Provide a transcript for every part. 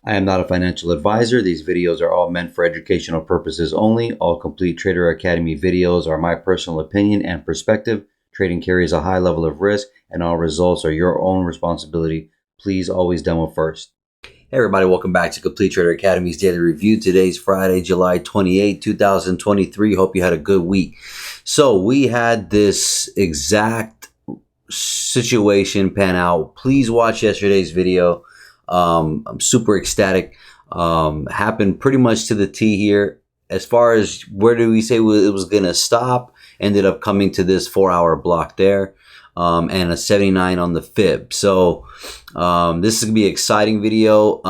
I am not a financial advisor. These videos are all meant for educational purposes only. All Complete Trader Academy videos are my personal opinion and perspective. Trading carries a high level of risk, and all results are your own responsibility. Please always demo first. Hey everybody, welcome back to Complete Trader Academy's Daily Review. Today's Friday, July 28, 2023. Hope you had a good week. So we had this exact situation pan out. Please watch yesterday's video. I'm super ecstatic. Happened pretty much to the T here. As far as where do we say it was going to stop, ended up coming to this 4-hour block there. And a 79 on the fib. So this is gonna be an exciting video.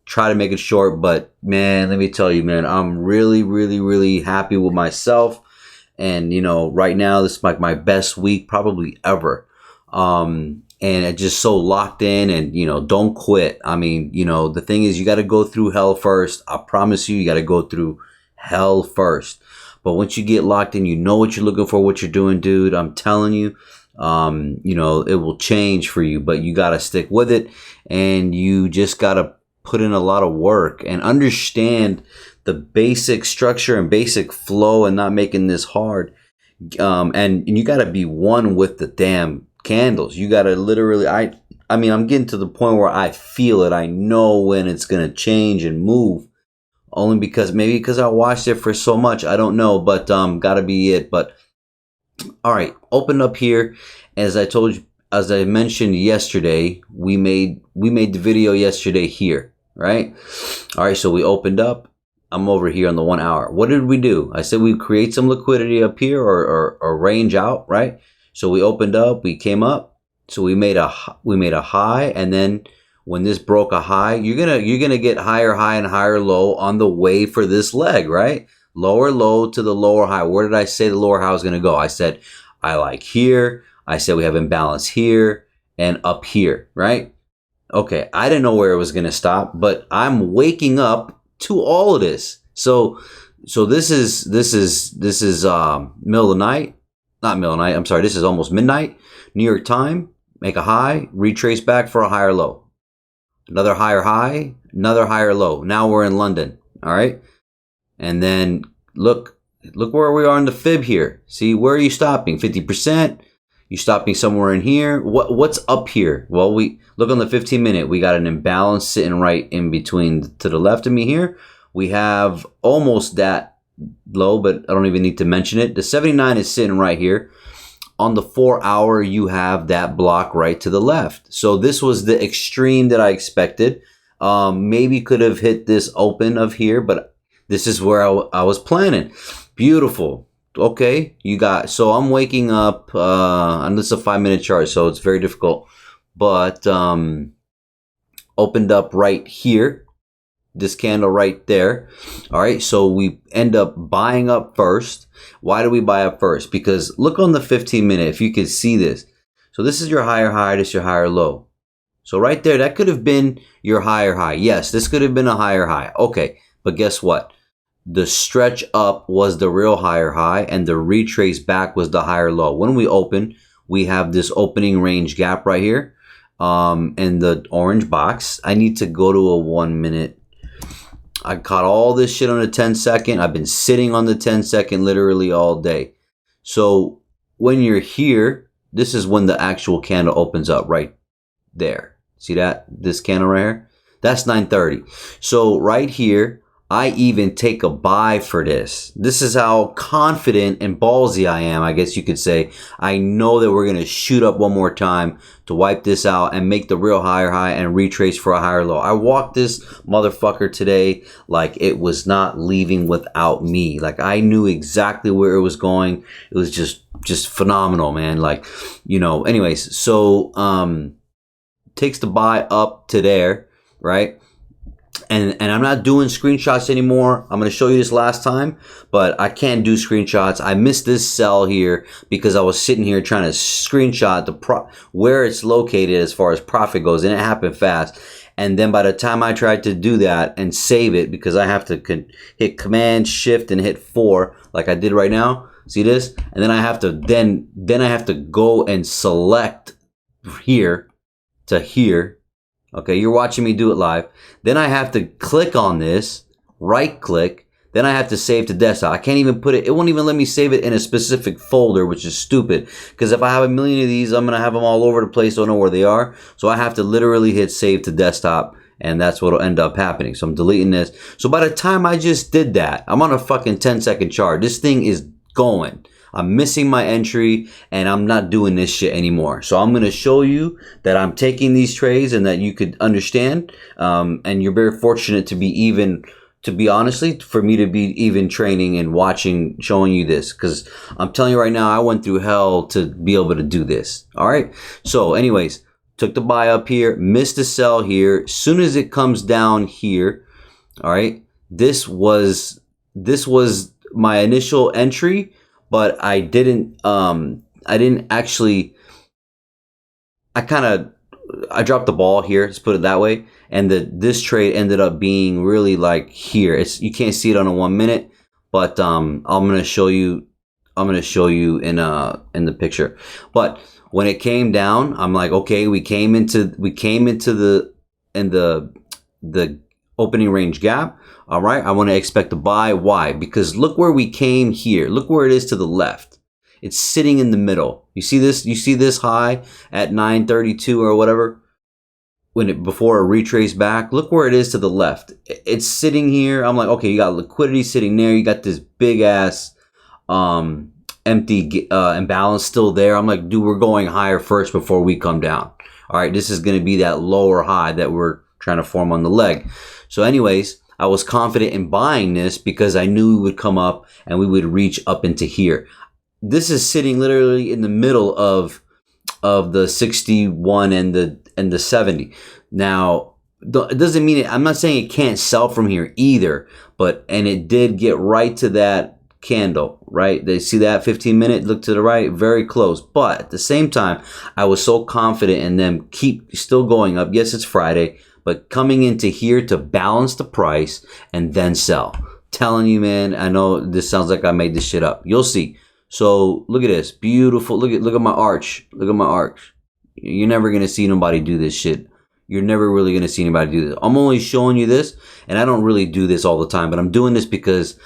Try to make it short, but man, let me tell you, man, I'm really happy with myself. And you know, right now this is like my best week probably ever. And it just so locked in, and you know, don't quit. I mean, you know, the thing is, you got to go through hell first. I promise you got to go through hell first. But once you get locked in, you know what you're looking for, what you're doing, dude. I'm telling you. You know, it will change for you, but you got to stick with it, and you just got to put in a lot of work and understand the basic structure and basic flow and not making this hard. And you got to be one with the damn candles. You got to literally, I mean, I'm getting to the point where I feel it. I know when it's going to change and move, only maybe because I watched it for so much. I don't know, but got to be it. But all right, open up here. As I told you, as I mentioned yesterday, we made the video yesterday here, right? All right, so we opened up. I'm over here on the 1 hour. What did we do? I said we create some liquidity up here or range out, right? So we opened up, we came up. So we made a high, and then when this broke a high, you're gonna get higher high and higher low on the way for this leg, right? Lower low to the lower high. Where did I say the lower high was going to go? I said, I like here. I said we have imbalance here and up here, right? Okay, I didn't know where it was going to stop, but I'm waking up to all of this. So this is middle of the night. Not middle of the night. I'm sorry. This is almost midnight. New York time. Make a high. Retrace back for a higher low. Another higher high. Another higher low. Now we're in London. All right. And then look where we are in the fib here. See, where are you stopping? 50%. You stopping somewhere in here. What's up here? Well, we look on the 15-minute. We got an imbalance sitting right in between to the left of me here. We have almost that low, but I don't even need to mention it. The 79 is sitting right here. On the 4-hour, you have that block right to the left. So this was the extreme that I expected. Maybe could have hit this open of here, but this is where I was planning. Beautiful. Okay, so I'm waking up, and this is a 5-minute chart, so it's very difficult. But opened up right here, this candle right there. All right, so we end up buying up first. Why do we buy up first? Because look on the 15-minute, if you can see this. So this is your higher high, this is your higher low. So right there, that could have been your higher high. Yes, this could have been a higher high. Okay, but guess what? The stretch up was the real higher high, and the retrace back was the higher low. When we open, we have this opening range gap right here, in the orange box. I need to go to a 1 minute. I caught all this shit on a 10-second. I've been sitting on the 10-second literally all day. So when you're here, this is when the actual candle opens up right there. See that? This candle right here? That's 9:30. So right here, I even take a buy for this. This is how confident and ballsy I am, I guess you could say. I know that we're going to shoot up one more time to wipe this out and make the real higher high and retrace for a higher low. I walked this motherfucker today like it was not leaving without me. Like I knew exactly where it was going. It was just phenomenal, man. Like, you know, anyways, so takes the buy up to there, right? And I'm not doing screenshots anymore. I'm going to show you this last time, but I can't do screenshots. I missed this sell here because I was sitting here trying to screenshot where it's located as far as profit goes, and it happened fast. And then by the time I tried to do that and save it, because I have to hit Command Shift and hit 4 like I did right now. See this? And then I have to then I have to go and select here to here Okay, you're watching me do it live. Then I have to click on this, right click. Then I have to save to desktop. I can't even put it, it won't even let me save it in a specific folder, which is stupid. Because if I have a million of these, I'm going to have them all over the place, don't know where they are. So I have to literally hit save to desktop, and that's what will end up happening. So I'm deleting this. So by the time I just did that, I'm on a fucking 10-second chart. This thing is going. I'm missing my entry, and I'm not doing this shit anymore. So I'm going to show you that I'm taking these trades and that you could understand. And you're very fortunate to be even, to be honestly, for me to be even training and watching, showing you this. Because I'm telling you right now, I went through hell to be able to do this. All right. So anyways, took the buy up here, missed the sell here. As soon as it comes down here, all right, this was my initial entry. But I didn't actually, I dropped the ball here, let's put it that way. And this trade ended up being really like here. You can't see it on a 1 minute, but I'm going to show you in the picture. But when it came down, I'm like, okay, we came into the opening range gap. All right, I want to expect a buy. Why? Because look where we came here. Look where it is to the left. It's sitting in the middle. You see this? You see this high at 932 or whatever? Before it retraced back, look where it is to the left. It's sitting here. I'm like, okay, you got liquidity sitting there. You got this big ass empty imbalance still there. I'm like, dude, we're going higher first before we come down. All right, this is going to be that lower high that we're trying to form on the leg. So anyways, I was confident in buying this because I knew we would come up and we would reach up into here. This is sitting literally in the middle of the 61 and the 70. Now, it doesn't mean I'm not saying it can't sell from here either, and it did get right to that candle, right? They see that 15-minute, look to the right, very close. But at the same time, I was so confident in them keep still going up. Yes, it's Friday, but coming into here to balance the price and then sell. Telling you, man, I know this sounds like I made this shit up. You'll see. So look at this. Beautiful. Look at my arch. Look at my arch. You're never going to see nobody do this shit. You're never really going to see anybody do this. I'm only showing you this, and I don't really do this all the time, but I'm doing this because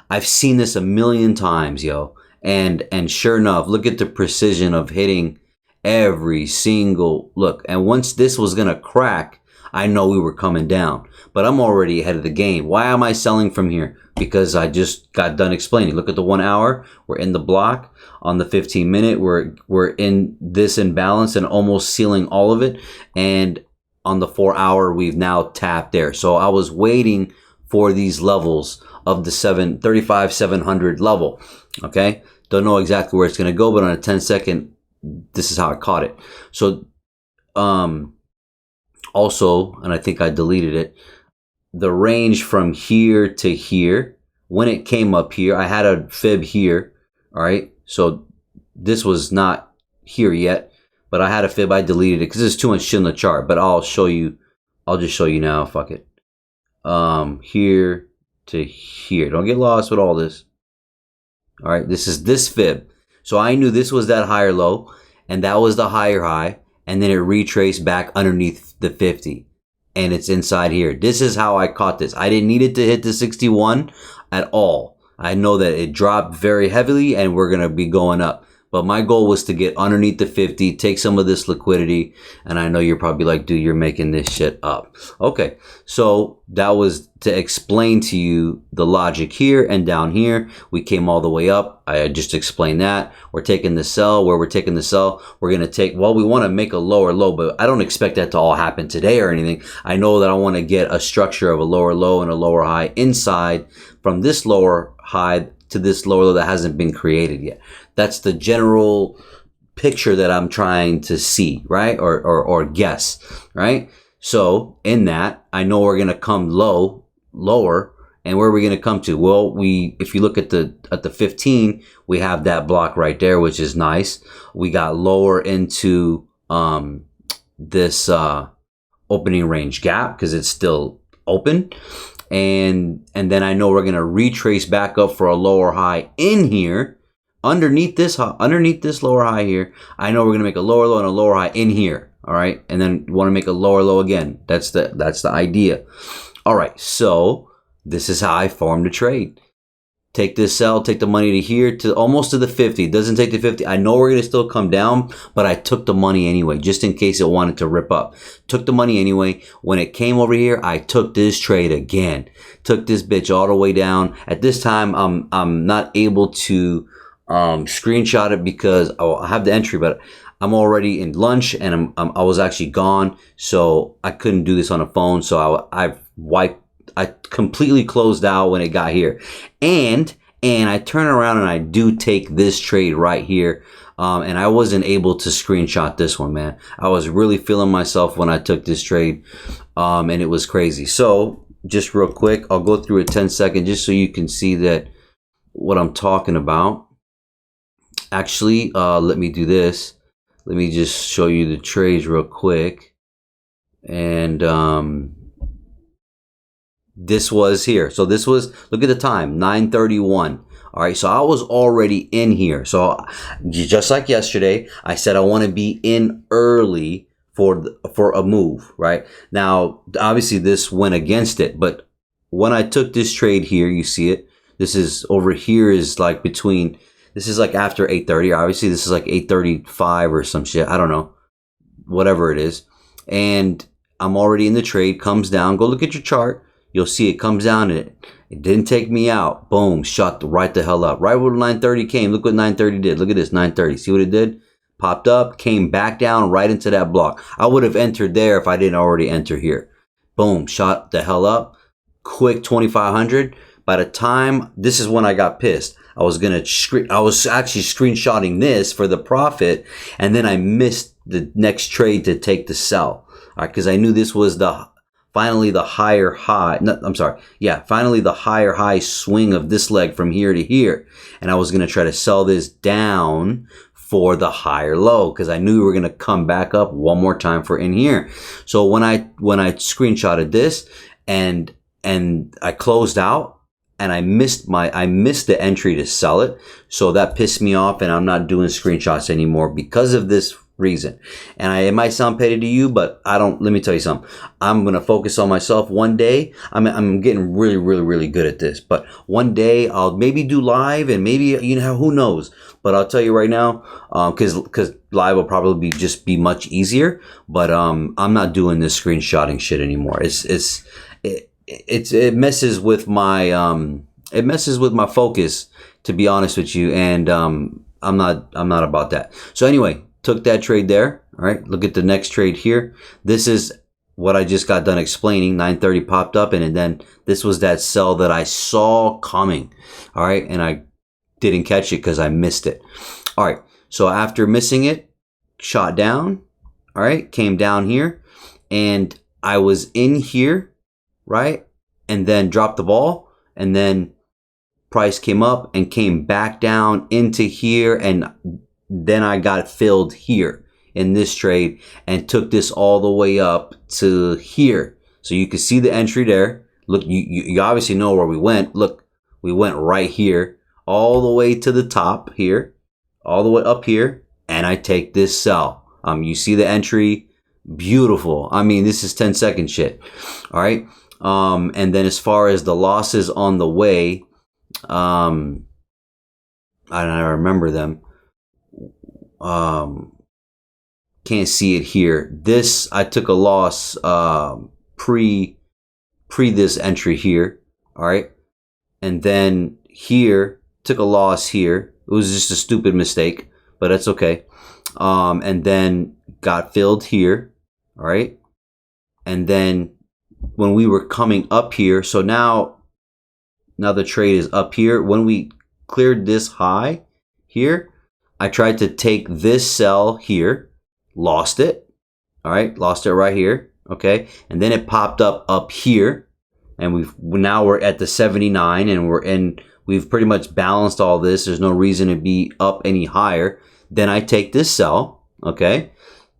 I've seen this a million times, yo. And sure enough, look at the precision of hitting every single look. And once this was going to crack, I know we were coming down, but I'm already ahead of the game. Why am I selling from here? Because I just got done explaining. Look at the 1 hour. We're in the block. On the 15-minute, we're in this imbalance and almost sealing all of it. And on the 4 hour, we've now tapped there. So I was waiting for these levels of the 700 level. Okay. Don't know exactly where it's going to go, but on a 10-second, this is how I caught it. So, also, and I think I deleted it, the range from here to here, when it came up here, I had a fib here. All right. So this was not here yet, but I had a fib. I deleted it because there's too much shit in the chart, but I'll show you. I'll just show you now. Fuck it. Here to here. Don't get lost with all this. All right. This is this fib. So I knew this was that higher low, and that was the higher high, and then it retraced back underneath the 50, and it's inside here. This is how I caught this. I didn't need it to hit the 61 at all. I know that it dropped very heavily, and we're going to be going up. But my goal was to get underneath the 50, take some of this liquidity. And I know you're probably like, dude, you're making this shit up. Okay. So that was to explain to you the logic here and down here. We came all the way up. I just explained that. We're taking the sell. Where we're taking the sell, we're going to take, well, we want to make a lower low, but I don't expect that to all happen today or anything. I know that I want to get a structure of a lower low and a lower high inside from this lower high to this lower low that hasn't been created yet. That's the general picture that I'm trying to see, right? Or guess, right? So in that, I know we're going to come lower, and where are we going to come to? Well, if you look at the 15, we have that block right there, which is nice. We got lower into this opening range gap because it's still open. And then I know we're going to retrace back up for a lower high in here. Underneath this lower high here, I know we're going to make a lower low and a lower high in here. All right, and then you want to make a lower low again. That's the idea. All right, so this is how I formed a trade. Take this sell, take the money to here, to almost to the 50. It doesn't take the 50. I know we're going to still come down, but I took the money anyway, just in case it wanted to rip up. Took the money anyway. When it came over here, I took this trade again. Took this bitch all the way down. At this time, I'm not able to screenshot it because I have the entry, but I'm already in lunch and I was actually gone, so I couldn't do this on a phone. So I completely closed out when it got here, and I turn around and I do take this trade right here, and I wasn't able to screenshot this one, man. I was really feeling myself when I took this trade, and it was crazy. So just real quick, I'll go through it 10 seconds just so you can see that what I'm talking about. Actually, let me do this. Let me just show you the trades real quick, and this was here. So this was, look at the time, 9:31. All right, so I was already in here. So just like yesterday, I said I want to be in early for a move, right? Now, obviously this went against it, but when I took this trade here, you see it. This is over here is like between, this is like after 8:30. Obviously, this is like 8:35 or some shit. I don't know, whatever it is. And I'm already in the trade, comes down. Go look at your chart. You'll see it comes down and it didn't take me out. Boom, shot right the hell up. Right where 9:30 came. Look what 9:30 did. Look at this, 9:30. See what it did? Popped up, came back down right into that block. I would have entered there if I didn't already enter here. Boom, shot the hell up. Quick 2,500. By the time, this is when I got pissed. I was actually screenshotting this for the profit, and then I missed the next trade to take the sell. All right, because I knew this was finally the higher high. No, I'm sorry. Yeah, finally the higher high swing of this leg from here to here. And I was going to try to sell this down for the higher low because I knew we were going to come back up one more time for in here. So when I screenshotted this and I closed out, and I missed the entry to sell it. So that pissed me off, and I'm not doing screenshots anymore because of this reason. And it might sound petty to you, but let me tell you something. I'm going to focus on myself one day. I'm getting really, really, really good at this, but one day I'll maybe do live, and maybe, who knows, but I'll tell you right now, cause live will probably just be much easier, but, I'm not doing this screenshotting shit anymore. It messes with my focus, to be honest with you, and I'm not about that. So anyway, took that trade there. All right, look at the next trade here. This is what I just got done explaining. 9:30 popped up, and then this was that sell that I saw coming. All right, and I didn't catch it because I missed it. All right, so after missing it, shot down. All right, came down here, and I was in here, right? And then dropped the ball, and then price came up and came back down into here, and then I got filled here in this trade and took this all the way up to here. So you can see the entry there. Look, you obviously know where we went. Look, we went right here, all the way to the top here, all the way up here, and I take this sell. You see the entry, beautiful. I mean, this is 10-second shit. All right. And then as far as the losses on the way, I remember them. Can't see it here. This, I took a loss, pre this entry here. All right. And then here, took a loss here. It was just a stupid mistake, but that's okay. And then got filled here. All right. And then when we were coming up here, so now the trade is up here. When we cleared this high here, I tried to take this sell here, lost it. All right, lost it right here. Okay, and then it popped up here, and now we're at the 79, and we've pretty much balanced all this. There's no reason to be up any higher. Then I take this sell, okay,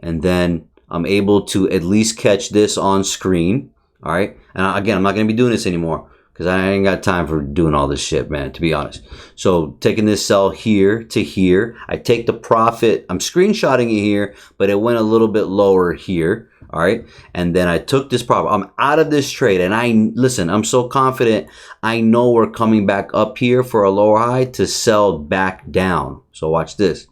and then I'm able to at least catch this on screen. All right. And again, I'm not going to be doing this anymore. because I ain't got time for doing all this shit, man, to be honest. So taking this sell here to here, I take the profit. I'm screenshotting it here, but it went a little bit lower here. All right. And then I took this profit. I'm out of this trade. And listen, I'm so confident. I know we're coming back up here for a lower high to sell back down. So watch this.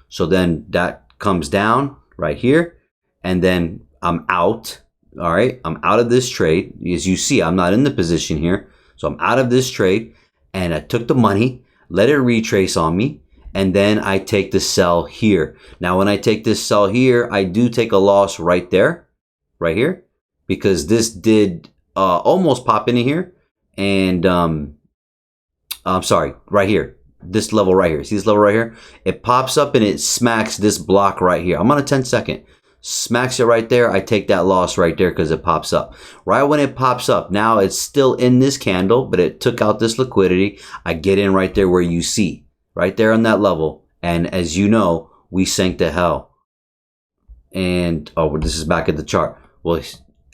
So then that comes down right here. And then I'm out. All right. I'm out of this trade. As you see, I'm not in the position here. So I'm out of this trade. And I took the money, let it retrace on me. And then I take the sell here. Now, when I take this sell here, I do take a loss right there. Right here, because this did almost pop into here, and I'm sorry, right here, this level right here. See this level right here? It pops up and it smacks this block right here. I'm on a 10-second. Smacks it right there. I take that loss right there because it pops up. Right when it pops up, now it's still in this candle, but it took out this liquidity. I get in right there where you see, right there on that level, and as you know, we sank to hell. And oh, this is back at the chart. Well,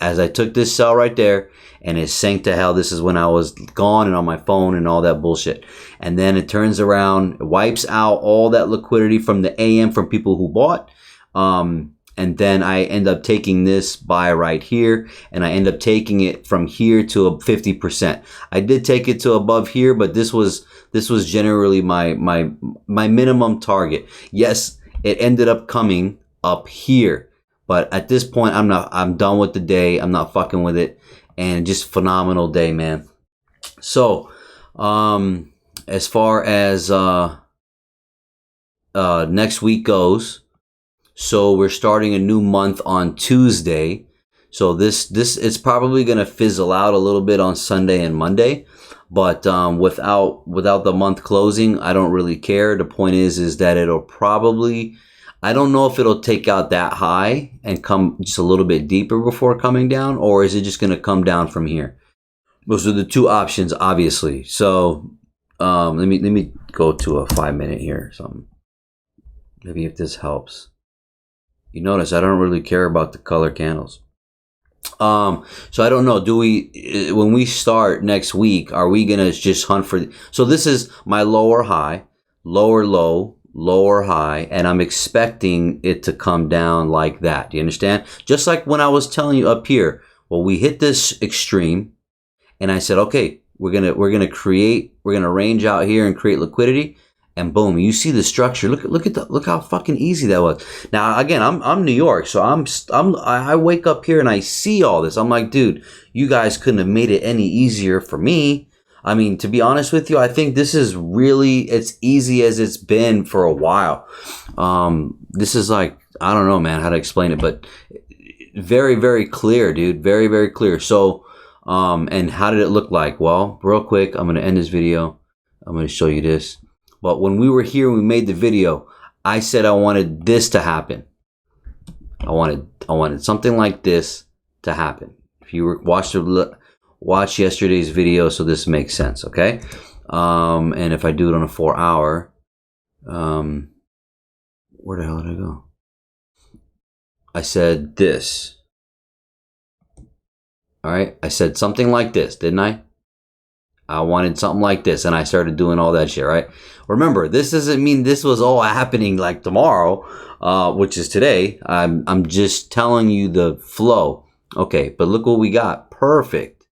as I took this sell right there and it sank to hell, this is when I was gone and on my phone and all that bullshit. And then it turns around, it wipes out all that liquidity from the AM from people who bought. And then I end up taking this buy right here, and I end up taking it from here to a 50%. I did take it to above here, but this was generally my minimum target. Yes, it ended up coming up here. But at this point, I'm done with the day. I'm not fucking with it. And just phenomenal day, man. So, as far as, next week goes, so we're starting a new month on Tuesday. So this it's probably going to fizzle out a little bit on Sunday and Monday. But, without the month closing, I don't really care. The point is that it'll probably, I don't know if it'll take out that high and come just a little bit deeper before coming down, or is it just going to come down from here? Those are the two options, obviously. So let me go to a 5-minute here or something. Maybe if this helps. You notice I don't really care about the color candles. So I don't know. When we start next week, are we going to just hunt for? So this is my lower high, lower low, lower high, and I'm expecting it to come down like that. Do you understand? Just like when I was telling you up here, well, we hit this extreme, and I said, okay, we're gonna range out here and create liquidity, and boom, you see the structure. Look how fucking easy that was. Now again, I'm New York, so I wake up here and I see all this. I'm like, dude, you guys couldn't have made it any easier for me. I mean, to be honest with you, I think this is really as easy as it's been for a while. This is like, I don't know, man, how to explain it, but very, very clear, dude. Very, very clear. So, and how did it look like? Well, real quick, I'm going to end this video. I'm going to show you this. But when we were here, we made the video, I said I wanted this to happen. I wanted something like this to happen. If you watch yesterday's video, so this makes sense, okay? And if I do it on a 4-hour, where the hell did I go? I said this. All right, I said something like this, didn't I? I wanted something like this, and I started doing all that shit, right? Remember, this doesn't mean this was all happening like tomorrow, which is today. I'm just telling you the flow. Okay, but look what we got. Perfect.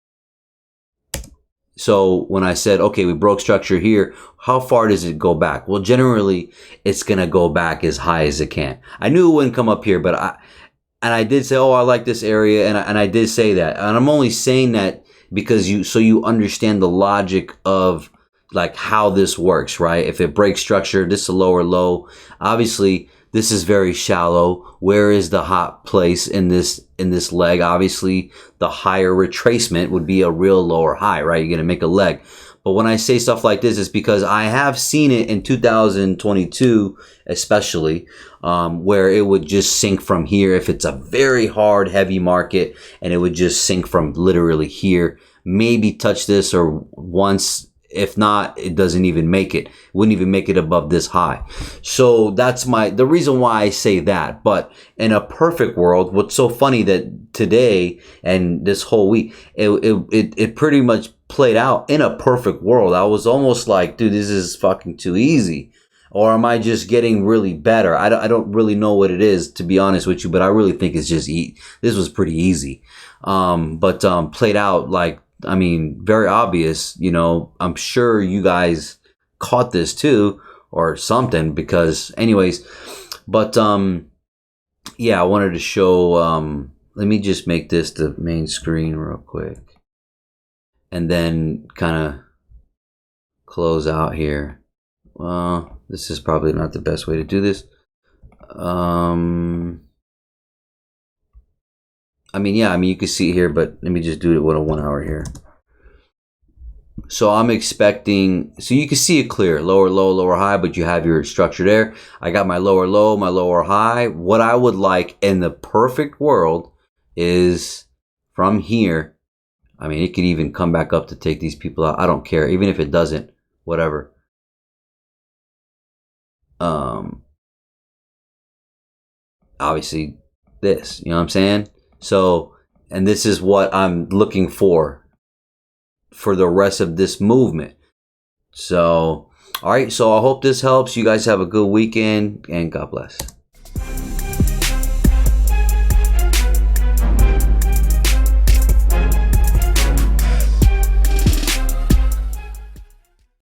So when I said, okay, we broke structure here, how far does it go back? Well, generally, it's going to go back as high as it can. I knew it wouldn't come up here, but I did say, oh, I like this area, and I did say that. And I'm only saying that because you understand the logic of like how this works, right? If it breaks structure, this is a lower low. Obviously, this is very shallow. Where is the hot place in this leg? Obviously, the higher retracement would be a real lower high, right? You're going to make a leg. But when I say stuff like this, it's because I have seen it in 2022, especially, where it would just sink from here if it's a very hard, heavy market, and it would just sink from literally here, maybe touch this or once If not, it doesn't even make it. Wouldn't even make it above this high. So that's the reason why I say that. But in a perfect world, what's so funny that today and this whole week, it pretty much played out in a perfect world. I was almost like, dude, this is fucking too easy. Or am I just getting really better? I don't really know what it is, to be honest with you, but I really think it's just this was pretty easy. But played out like, I mean, very obvious. You know, I'm sure you guys caught this too or something, because anyways, but yeah, I wanted to show, let me just make this the main screen real quick and then kind of close out here. Well, this is probably not the best way to do this. I mean, yeah, I mean, you can see it here, but let me just do it with a 1 hour here. So I'm expecting, so you can see it clear, lower low, lower high, but you have your structure there. I got my lower low, my lower high. What I would like in the perfect world is from here. I mean, it could even come back up to take these people out. I don't care, even if it doesn't, whatever. Obviously this, you know what I'm saying? So, and this is what I'm looking for the rest of this movement. So, all right. So I hope this helps. You guys have a good weekend and God bless.